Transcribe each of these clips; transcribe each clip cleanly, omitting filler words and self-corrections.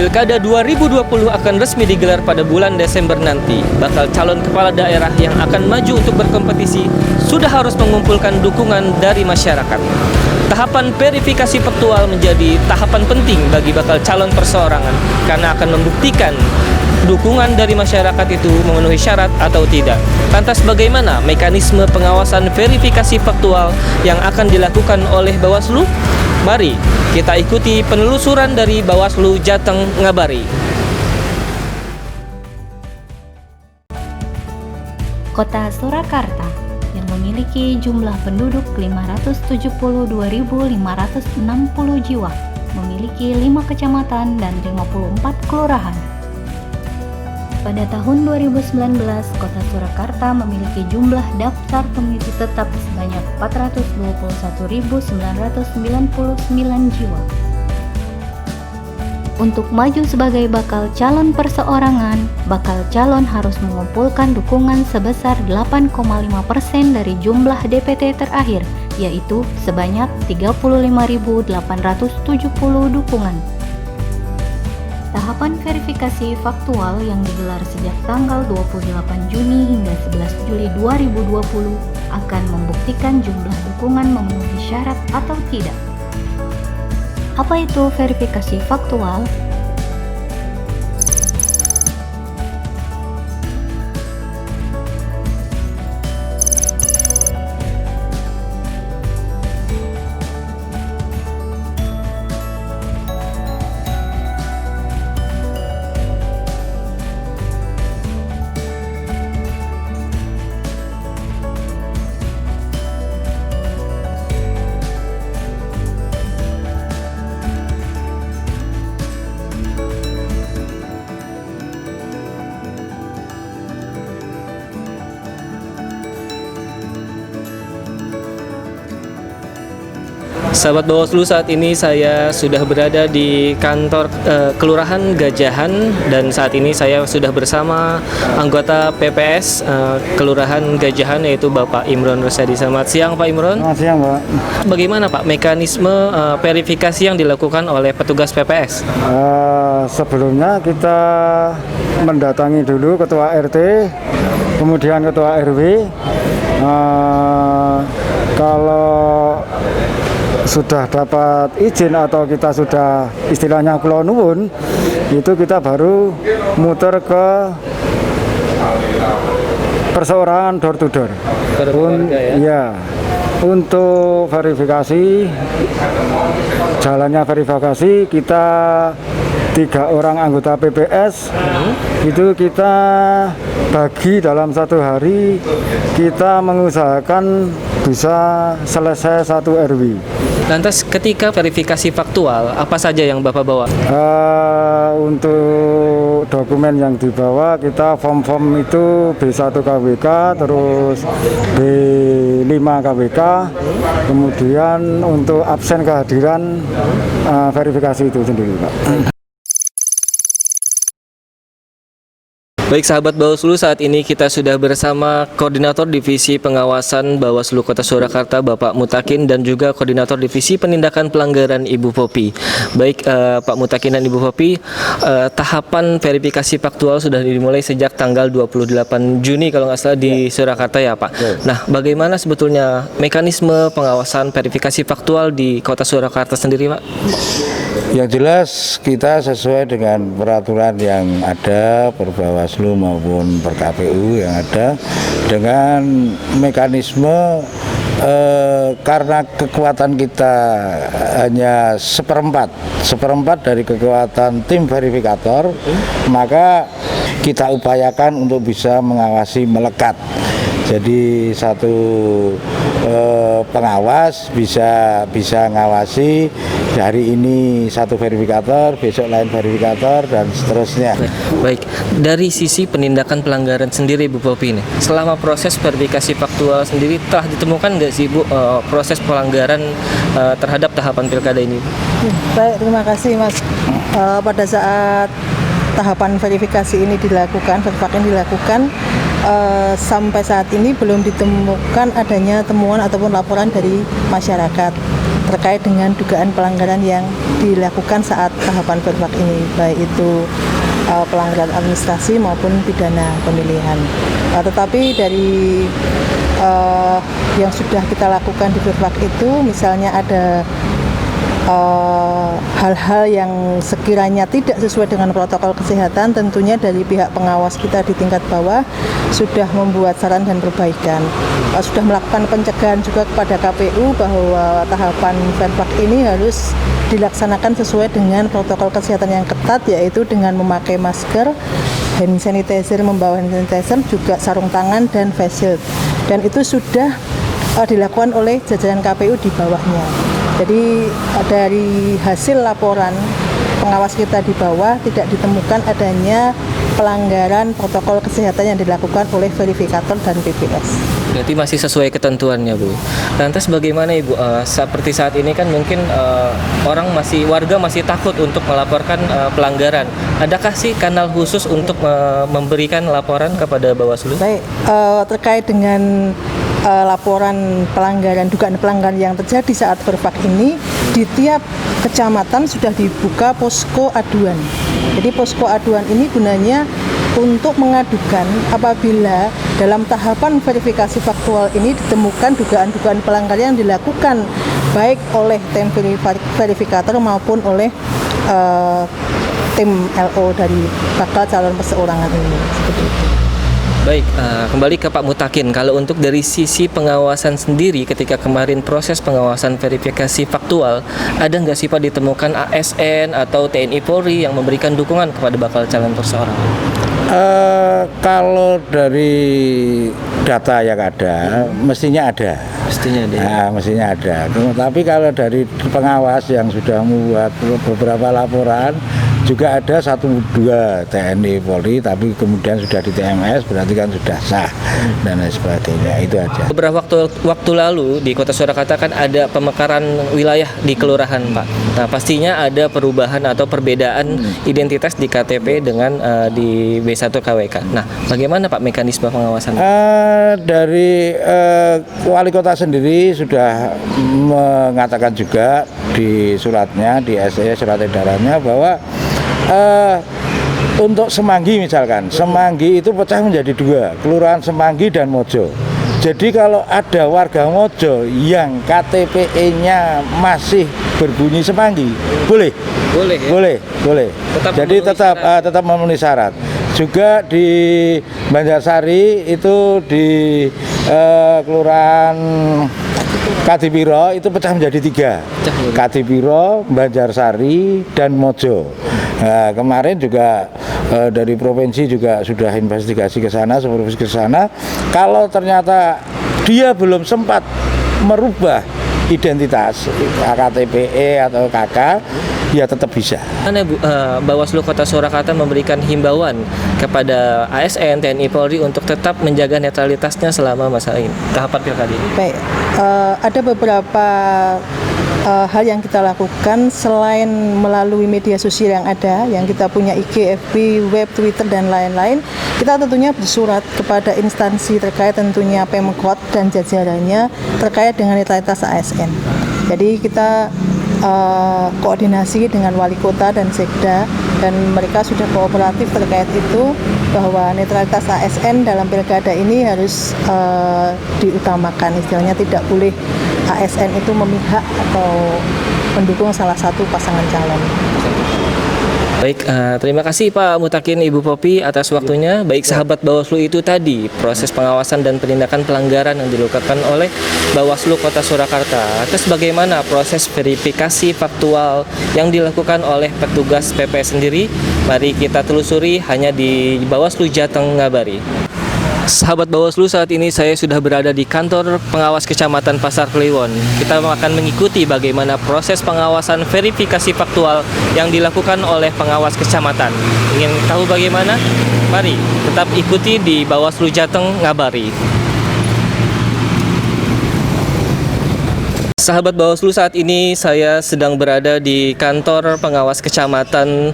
Pilkada 2020 akan resmi digelar pada bulan Desember nanti. Bakal calon kepala daerah yang akan maju untuk berkompetisi sudah harus mengumpulkan dukungan dari masyarakat. Tahapan verifikasi faktual menjadi tahapan penting bagi bakal calon perseorangan karena akan membuktikan dukungan dari masyarakat itu memenuhi syarat atau tidak. Lantas bagaimana mekanisme pengawasan verifikasi faktual yang akan dilakukan oleh Bawaslu? Mari kita ikuti penelusuran dari Bawaslu Jateng Ngabari. Kota Surakarta yang memiliki jumlah penduduk 572.560 jiwa, memiliki 5 kecamatan dan 54 kelurahan. Pada tahun 2019, Kota Surakarta memiliki jumlah daftar pemilih tetap sebanyak 421.999 jiwa. Untuk maju sebagai bakal calon perseorangan, bakal calon harus mengumpulkan dukungan sebesar 8,5% dari jumlah DPT terakhir, yaitu sebanyak 35.870 dukungan. Tahapan verifikasi faktual yang digelar sejak tanggal 28 Juni hingga 11 Juli 2020 akan membuktikan jumlah dukungan memenuhi syarat atau tidak. Apa itu verifikasi faktual? Sahabat Bawaslu, saat ini saya sudah berada di kantor Kelurahan Gajahan dan saat ini saya sudah bersama anggota PPS Kelurahan Gajahan yaitu Bapak Imron Rusadi. Selamat siang Pak Imron. Selamat siang Pak. Bagaimana Pak mekanisme verifikasi yang dilakukan oleh petugas PPS? Sebelumnya kita mendatangi dulu Ketua RT, kemudian Ketua RW. Kalau sudah dapat izin atau kita sudah istilahnya kula nuwun, itu kita baru muter ke perseorangan door to door. Ya, untuk verifikasi, jalannya verifikasi kita 3 orang anggota PPS itu kita bagi dalam satu hari, kita mengusahakan bisa selesai 1 RW. Lantas ketika verifikasi faktual, apa saja yang Bapak bawa? Untuk dokumen yang dibawa, kita form-form itu B1 KWK, terus B5 KWK, kemudian untuk absen kehadiran verifikasi itu sendiri Pak. Baik sahabat Bawaslu, saat ini kita sudah bersama Koordinator Divisi Pengawasan Bawaslu Kota Surakarta Bapak Mutakin dan juga Koordinator Divisi Penindakan Pelanggaran Ibu Popi. Baik Pak Mutakin dan Ibu Popi, tahapan verifikasi faktual sudah dimulai sejak tanggal 28 Juni kalau nggak salah di Surakarta ya Pak. Nah, bagaimana sebetulnya mekanisme pengawasan verifikasi faktual di Kota Surakarta sendiri Pak? Yang jelas kita sesuai dengan peraturan yang ada per Bawaslu maupun per KPU yang ada dengan mekanisme karena kekuatan kita hanya seperempat dari kekuatan tim verifikator, maka kita upayakan untuk bisa mengawasi melekat. Jadi satu pengawas bisa ngawasi hari ini satu verifikator, besok lain verifikator dan seterusnya. Baik, dari sisi penindakan pelanggaran sendiri Bu Popi ini, selama proses verifikasi faktual sendiri telah ditemukan nggak sih Bu proses pelanggaran terhadap tahapan pilkada ini? Baik, terima kasih Mas. Pada saat tahapan verifikasi ini dilakukan, sampai saat ini belum ditemukan adanya temuan ataupun laporan dari masyarakat terkait dengan dugaan pelanggaran yang dilakukan saat tahapan verifak ini, baik itu pelanggaran administrasi maupun pidana pemilihan. Tetapi dari yang sudah kita lakukan di verifak itu, misalnya ada hal-hal yang sekiranya tidak sesuai dengan protokol kesehatan, tentunya dari pihak pengawas kita di tingkat bawah sudah membuat saran dan perbaikan. Sudah melakukan pencegahan juga kepada KPU bahwa tahapan verifak ini harus dilaksanakan sesuai dengan protokol kesehatan yang ketat, yaitu dengan memakai masker, hand sanitizer, membawa hand sanitizer, juga sarung tangan dan face shield. Dan itu sudah dilakukan oleh jajaran KPU di bawahnya. Jadi dari hasil laporan pengawas kita di bawah tidak ditemukan adanya pelanggaran protokol kesehatan yang dilakukan oleh verifikator dan PPS. Berarti masih sesuai ketentuannya, Bu. Lantas bagaimana, Ibu? Seperti saat ini kan mungkin warga masih takut untuk melaporkan pelanggaran. Adakah sih kanal khusus untuk memberikan laporan kepada Bawaslu? Baik, terkait dengan laporan dugaan pelanggaran yang terjadi saat verifak ini, di tiap kecamatan sudah dibuka posko aduan. Jadi posko aduan ini gunanya untuk mengadukan apabila dalam tahapan verifikasi faktual ini ditemukan dugaan-dugaan pelanggaran yang dilakukan baik oleh tim verifikator maupun oleh tim LO dari bakal calon perseorangan ini. Seperti itu. Baik, kembali ke Pak Mutakin. Kalau untuk dari sisi pengawasan sendiri, ketika kemarin proses pengawasan verifikasi faktual, ada nggak sih Pak ditemukan ASN atau TNI Polri yang memberikan dukungan kepada bakal calon perseorangan? Kalau dari data yang ada, mestinya ada. Mestinya ada. Tapi kalau dari pengawas yang sudah membuat beberapa laporan, juga ada 1-2 TNI Polri, tapi kemudian sudah di TMS, berarti kan sudah sah dan lain sebagainya. Itu aja. Beberapa waktu lalu di Kota Surakarta kan ada pemekaran wilayah di kelurahan, Pak. Nah, pastinya ada perubahan atau perbedaan identitas di KTP dengan di B1 KWK. Nah, bagaimana Pak mekanisme pengawasan? Dari wali kota sendiri sudah mengatakan juga di suratnya, di SE surat edarannya bahwa untuk Semanggi misalkan, Semanggi itu pecah menjadi 2, Kelurahan Semanggi dan Mojo. Jadi kalau ada warga Mojo yang KTP-nya masih berbunyi Semanggi, boleh. Boleh. Jadi tetap memenuhi syarat. Juga di Banjarsari itu di Kelurahan Kadipiro itu pecah menjadi 3, Kadipiro, Banjarsari, dan Mojo. Nah, kemarin juga dari provinsi juga sudah investigasi ke sana, supervisi ke sana. Kalau ternyata dia belum sempat merubah identitas KTPE atau KK, ya tetap bisa. Bawaslu Kota Surakarta memberikan himbauan kepada ASN, TNI Polri untuk tetap menjaga netralitasnya selama masa ini, tahapan pilkada ini. Baik, ada beberapa hal yang kita lakukan selain melalui media sosial yang ada, yang kita punya IG, FB, web, Twitter, dan lain-lain. Kita tentunya bersurat kepada instansi terkait, tentunya Pemkot dan jajarannya terkait dengan netralitas ASN. Jadi kita koordinasi dengan wali kota dan sekda, dan mereka sudah kooperatif terkait itu, bahwa netralitas ASN dalam pilkada ini harus diutamakan. Istilahnya tidak boleh ASN itu memihak atau mendukung salah satu pasangan calon. Baik, terima kasih Pak Mutakin, Ibu Popi atas waktunya. Baik sahabat Bawaslu, itu tadi proses pengawasan dan penindakan pelanggaran yang dilakukan oleh Bawaslu Kota Surakarta. Terus bagaimana proses verifikasi faktual yang dilakukan oleh petugas PPS sendiri? Mari kita telusuri hanya di Bawaslu Jateng Ngabari. Sahabat Bawaslu, saat ini saya sudah berada di kantor pengawas Kecamatan Pasar Kliwon. Kita akan mengikuti bagaimana proses pengawasan verifikasi faktual yang dilakukan oleh pengawas kecamatan. Ingin tahu bagaimana? Mari tetap ikuti di Bawaslu Jateng Ngabari. Sahabat Bawaslu, saat ini saya sedang berada di kantor pengawas Kecamatan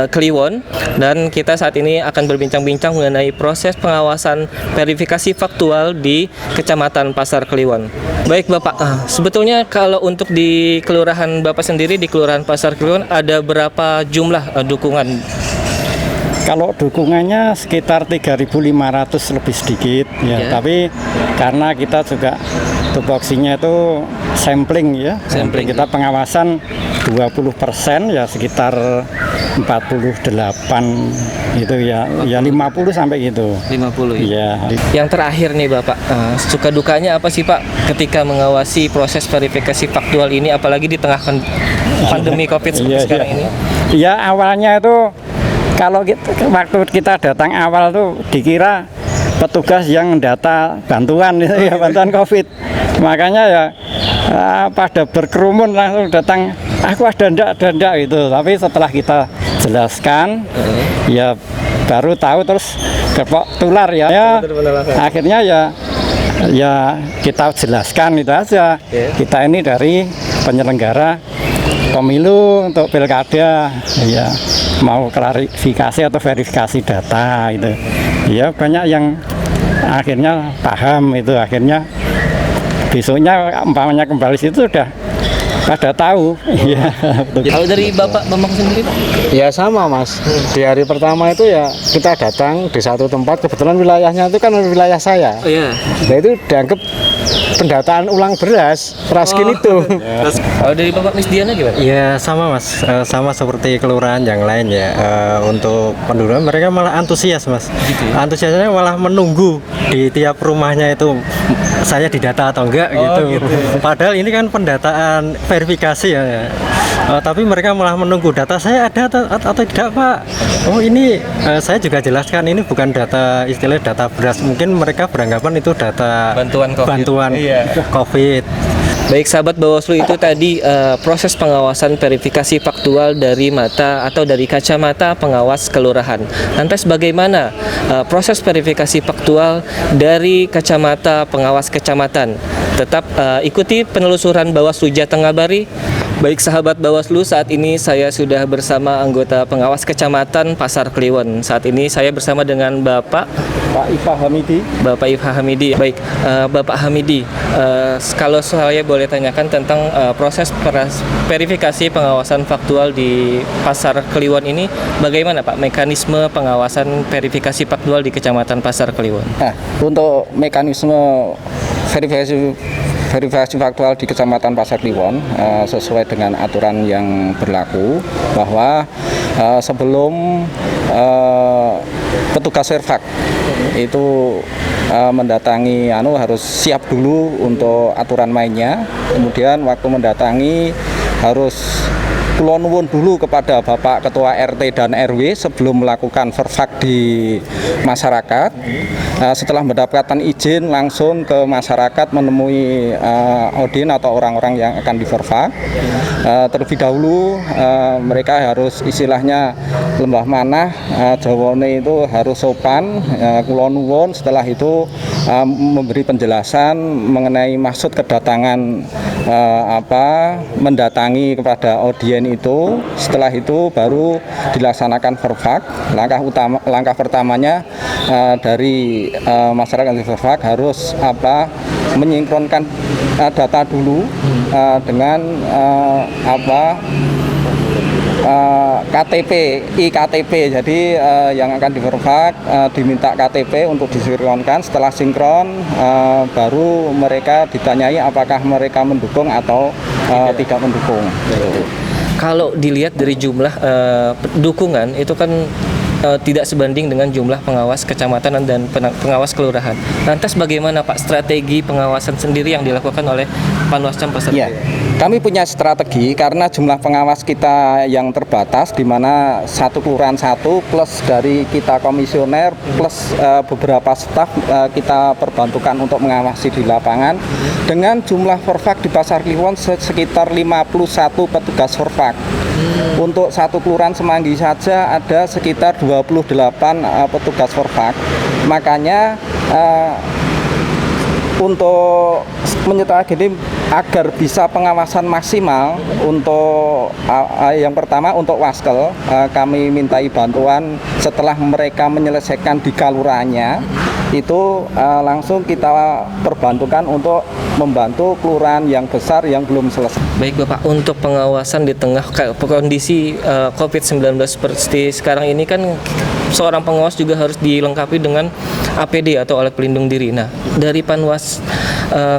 Kliwon, dan kita saat ini akan berbincang-bincang mengenai proses pengawasan verifikasi faktual di Kecamatan Pasar Kliwon. Baik Bapak, sebetulnya kalau untuk di kelurahan Bapak sendiri di Kelurahan Pasar Kliwon ada berapa jumlah dukungan? Kalau dukungannya sekitar 3.500 lebih sedikit ya. Tapi karena kita juga tupoksinya itu sampling ya. Sampling. Kita pengawasan 20% ya sekitar 48 itu ya 50 sampai gitu. 50 ya. Yang terakhir nih Bapak, suka dukanya apa sih Pak ketika mengawasi proses verifikasi faktual ini, apalagi di tengah pandemi COVID seperti sekarang ini? Ya awalnya itu kalau waktu kita datang awal tuh dikira petugas yang data bantuan itu ya, bantuan COVID. Makanya ya pada berkerumun langsung datang, aku ada ndak gitu. Tapi setelah kita jelaskan ya baru tahu, terus kepok tular ya. Akhirnya ya kita jelaskan itu aja. Kita ini dari penyelenggara pemilu untuk pilkada ya, mau klarifikasi atau verifikasi data itu ya, banyak yang akhirnya paham itu, akhirnya besoknya umpamanya kembali situ udah pada tahu. Ya. Kalau dari Bapak Bambang sendiri Pak? Ya sama Mas, di hari pertama itu ya kita datang di satu tempat, kebetulan wilayahnya itu kan wilayah saya. Oh iya. Nah itu dianggap pendataan ulang beras Raskin itu. Kalau dari Bapak Misdiana gimana? Ya sama Mas, sama seperti kelurahan yang lain ya. Untuk penduduk mereka malah antusias Mas. Antusiasnya malah menunggu di tiap rumahnya itu saya didata atau enggak gitu. Padahal ini kan pendataan verifikasi ya. Tapi mereka malah menunggu data saya ada atau tidak Pak. Oh ini saya juga jelaskan ini bukan data, istilahnya data beras. Mungkin mereka beranggapan itu data bantuan COVID. Baik sahabat Bawaslu, itu tadi proses pengawasan verifikasi faktual dari mata atau dari kacamata pengawas kelurahan. Lantas bagaimana proses verifikasi faktual dari kacamata pengawas kecamatan? Tetap ikuti penelusuran Bawaslu Jatenggabari. Baik sahabat Bawaslu, saat ini saya sudah bersama anggota pengawas Kecamatan Pasar Kliwon. Saat ini saya bersama dengan Bapak Ifah Hamidi. Bapak Ifah Hamidi. Baik, Bapak Hamidi, kalau saya boleh tanyakan tentang proses verifikasi pengawasan faktual di Pasar Kliwon ini, bagaimana Pak mekanisme pengawasan verifikasi faktual di Kecamatan Pasar Kliwon? Nah, untuk mekanisme verifikasi faktual di Kecamatan Pasar Kliwon sesuai dengan aturan yang berlaku, bahwa sebelum petugas Verfak itu mendatangi harus siap dulu untuk aturan mainnya. Kemudian waktu mendatangi harus kula nuwun dulu kepada Bapak Ketua RT dan RW sebelum melakukan verfak di masyarakat. Setelah mendapatkan izin langsung ke masyarakat menemui Odin atau orang-orang yang akan diverfak. Terlebih dahulu mereka harus istilahnya lembah manah, Jawane itu harus sopan, kula nuwun. Setelah itu memberi penjelasan mengenai maksud kedatangan mendatangi kepada audien itu. Setelah itu baru dilaksanakan verfak. Langkah pertamanya dari masyarakat yang verfak harus menyinkronkan data dulu dengan KTP, iKTP. Jadi yang akan diverfak diminta KTP untuk disinkronkan. Setelah sinkron baru mereka ditanyai apakah mereka mendukung atau tidak mendukung. Kalau dilihat dari jumlah dukungan itu kan tidak sebanding dengan jumlah pengawas kecamatan dan pengawas kelurahan. Lantas bagaimana Pak strategi pengawasan sendiri yang dilakukan oleh Panwascam Pasar Kliwon? Kami punya strategi karena jumlah pengawas kita yang terbatas, di mana satu kelurahan satu plus dari kita komisioner plus beberapa staf kita perbantukan untuk mengawasi di lapangan. Dengan jumlah verfak di Pasar Kliwon sekitar 51 petugas verfak. Untuk satu kelurahan Semanggi saja ada sekitar 28 petugas verfak. Makanya untuk menyetujui agar bisa pengawasan maksimal untuk yang pertama untuk waskel, kami mintai bantuan setelah mereka menyelesaikan di kelurahannya itu langsung kita perbantukan untuk membantu kelurahan yang besar yang belum selesai. Baik Bapak, untuk pengawasan di tengah kondisi COVID-19 seperti sekarang ini kan seorang pengawas juga harus dilengkapi dengan APD atau alat pelindung diri. Nah, dari Panwas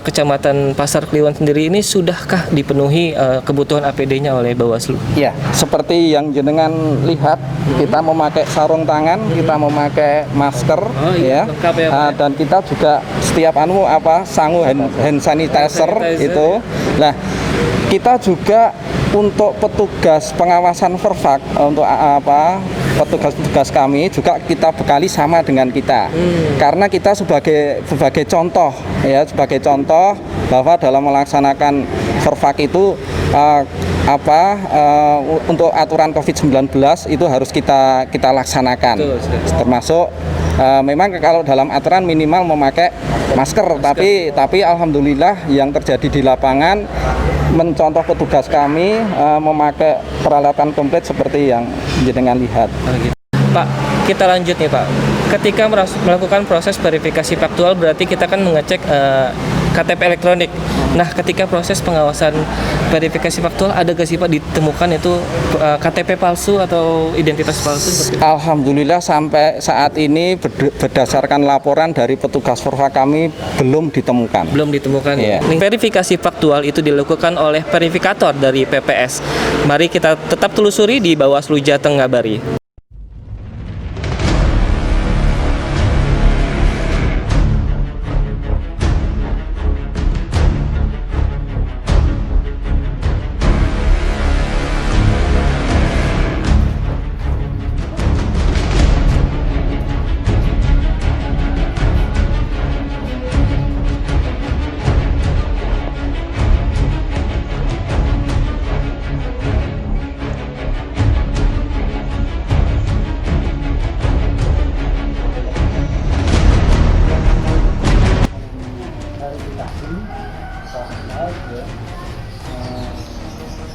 Kecamatan Pasar Kliwon sendiri ini sudahkah dipenuhi kebutuhan APD-nya oleh Bawaslu? Ya, seperti yang jenengan lihat, kita memakai sarung tangan, kita memakai masker, lengkap ya, Pak. dan kita juga setiap sangu hand sanitizer itu. Nah, kita juga untuk petugas pengawasan Verfak untuk petugas-petugas kami juga kita bekali sama dengan kita, karena kita sebagai contoh bahwa dalam melaksanakan Verfak itu untuk aturan COVID-19 itu harus kita laksanakan. Termasuk memang kalau dalam aturan minimal memakai masker, tapi alhamdulillah yang terjadi di lapangan mencontoh petugas kami memakai peralatan komplit seperti yang jenengan lihat. Pak, kita lanjut nih Pak. Ketika melakukan proses verifikasi faktual berarti kita kan mengecek KTP elektronik. Nah, ketika proses pengawasan verifikasi faktual ada gak sih Pak ditemukan itu KTP palsu atau identitas palsu? Alhamdulillah sampai saat ini berdasarkan laporan dari petugas Verfak kami belum ditemukan. Belum ditemukan ya. Verifikasi faktual itu dilakukan oleh verifikator dari PPS. Mari kita tetap telusuri di Bawaslu Jateng Ngabari.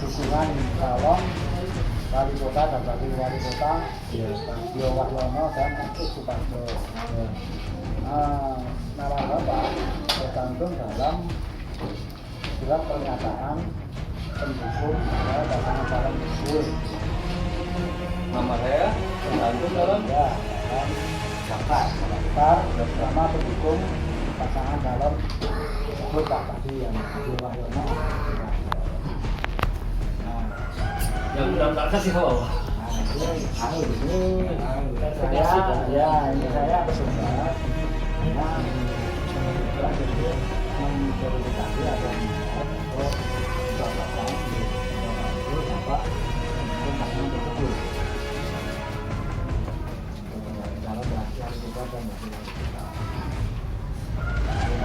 Dukungan calon wali kota dan wakil wali kota Bio Wahyono dan Suparjo. Nama Bapak tercantum dalam surat pernyataan pendukung pasangan calon tersebut. Nama saya tercantum dalam daftar bersama pendukung pasangan calon tersebut tadi yang Bio Wahyono. yang daftar siapa Bapak? Ini saya bersumpah memverifikasi atau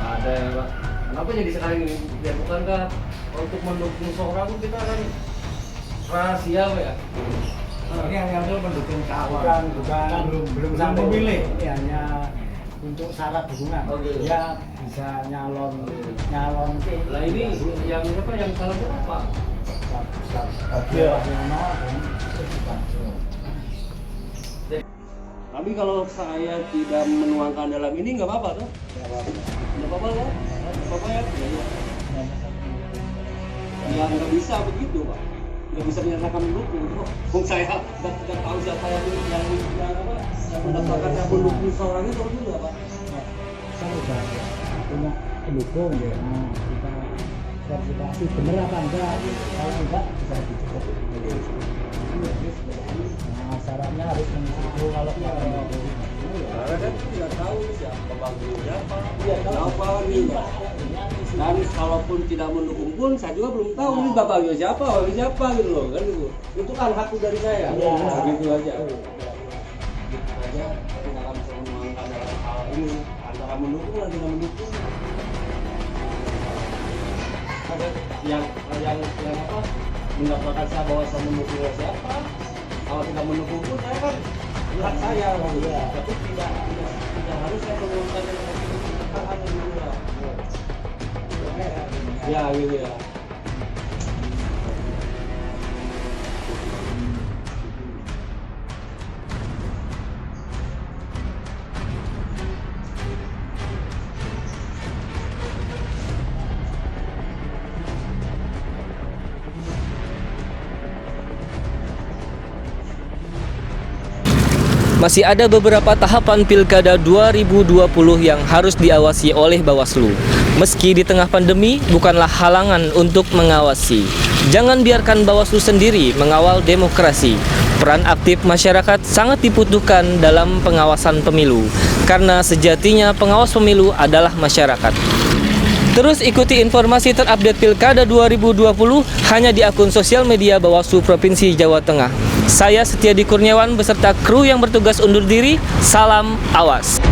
ada ya Pak. Kenapa jadi sekarang ini? Ya bukankah untuk mendukung seorang kita kan rahasia Pak ya? Ini hanya untuk mendukung calon, bukan belum sampai memilih, hanya untuk syarat dukungan. Dia bisa nyalon. Lah ini yang apa yang salah apa? Tapi kalau saya tidak menuangkan dalam ini nggak apa-apa tuh? Nggak apa-apa ya? Nggak apa-apa ya? Ya nggak bisa begitu Pak. Nggak bisa menyatakan mendukung. Kok saya nggak tahu siapa yang mendaftarkan yang mendukung seorang itu juga Pak. Kan udah punya pendukung ya. Kita verifikasi bener apa enggak? Kalau enggak bisa dicukup. Syaratnya harus mengisi kalau karena kan tidak tahu siapa bagi siapa, siapa nih. Dan kalaupun tidak mendukung pun saya juga belum tahu ini bagi siapa gitu loh kan gitu. Itu kan hak dari saya. Begitu aja. Aja kita akan bisa menuangkan dalam hal ini antara mendukung dan tidak mendukung. Ada yang apa? Mendapatkan saya bahwa saya mendukung siapa? Kalau tidak mendukung pun saya kan hak saya gitu. Tapi tidak harus saya menggunakan yang ada di luar. Masih ada beberapa tahapan Pilkada 2020 yang harus diawasi oleh Bawaslu. Meski di tengah pandemi, bukanlah halangan untuk mengawasi. Jangan biarkan Bawaslu sendiri mengawal demokrasi. Peran aktif masyarakat sangat dibutuhkan dalam pengawasan pemilu, karena sejatinya pengawas pemilu adalah masyarakat. Terus ikuti informasi terupdate Pilkada 2020 hanya di akun sosial media Bawaslu Provinsi Jawa Tengah. Saya Setiadi Kurniawan beserta kru yang bertugas undur diri. Salam awas.